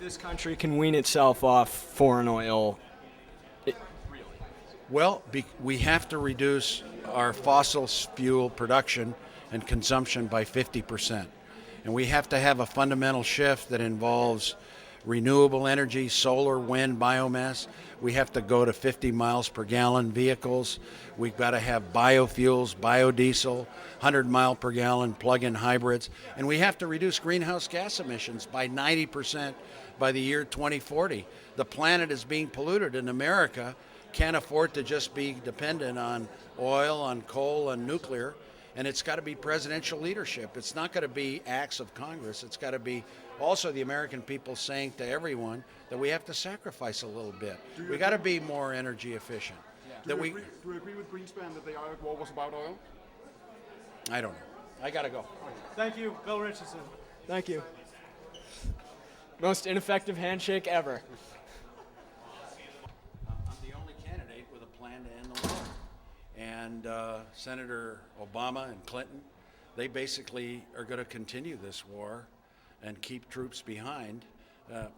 This country can wean itself off foreign oil. Well, we have to reduce our fossil fuel production and consumption by 50%. And we have to have a fundamental shift that involves renewable energy, solar, wind, biomass. We have to go to 50 miles per gallon vehicles. We've got to have biofuels, biodiesel, 100 mile per gallon plug-in hybrids. And we have to reduce greenhouse gas emissions by 90% by the year 2040. The planet is being polluted, and America can't afford to just be dependent on oil, on coal, and nuclear. And it's got to be presidential leadership. It's not going to be acts of Congress. It's got to be also the American people saying to everyone that we have to sacrifice a little bit. We got to be more energy efficient. Do you agree with Greenspan that the Iraq War was about oil? I don't know. I got to go. Thank you, Bill Richardson. Thank you. Most ineffective handshake ever. I'm the only candidate with a plan to end the war. And Senator Obama and Clinton, they basically are going to continue this war and keep troops behind,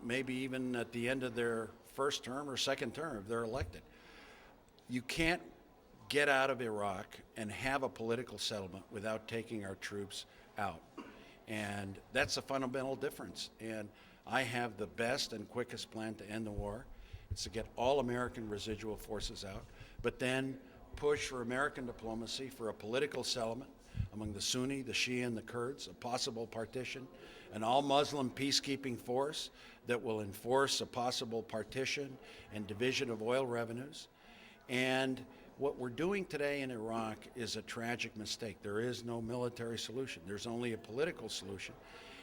maybe even at the end of their first term or second term if they're elected. You can't get out of Iraq and have a political settlement without taking our troops out. And that's a fundamental difference. And I have the best and quickest plan to end the war. It's to get all American residual forces out, but then push for American diplomacy for a political settlement among the Sunni, the Shia, and the Kurds, a possible partition, an all-Muslim peacekeeping force that will enforce a possible partition and division of oil revenues. And what we're doing today in Iraq is a tragic mistake. There is no military solution. There's only a political solution.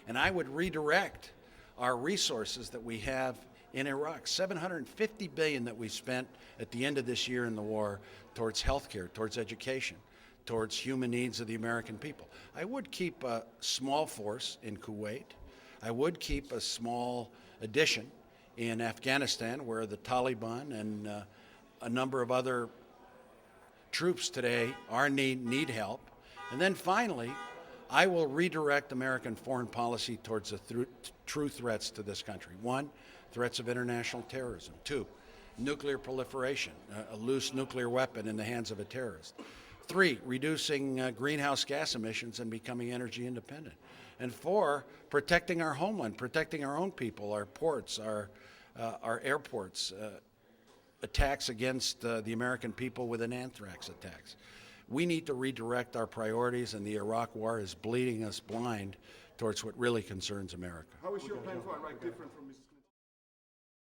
And I would redirect our resources that we have in Iraq, $750 billion that we spent at the end of this year in the war towards healthcare, towards education, towards human needs of the American people. I would keep a small force in Kuwait. I would keep a small addition in Afghanistan, where the Taliban and a number of other troops today need help. And then finally, I will redirect American foreign policy towards the true threats to this country. One, threats of international terrorism. Two, nuclear proliferation, a loose nuclear weapon in the hands of a terrorist. Three, reducing greenhouse gas emissions and becoming energy independent. And four, protecting our homeland, protecting our own people, our ports, our airports, attacks against the American people with an anthrax attacks. We need to redirect our priorities, and the Iraq War is bleeding us blind towards what really concerns America. How is your plan for Iraq different from Mrs.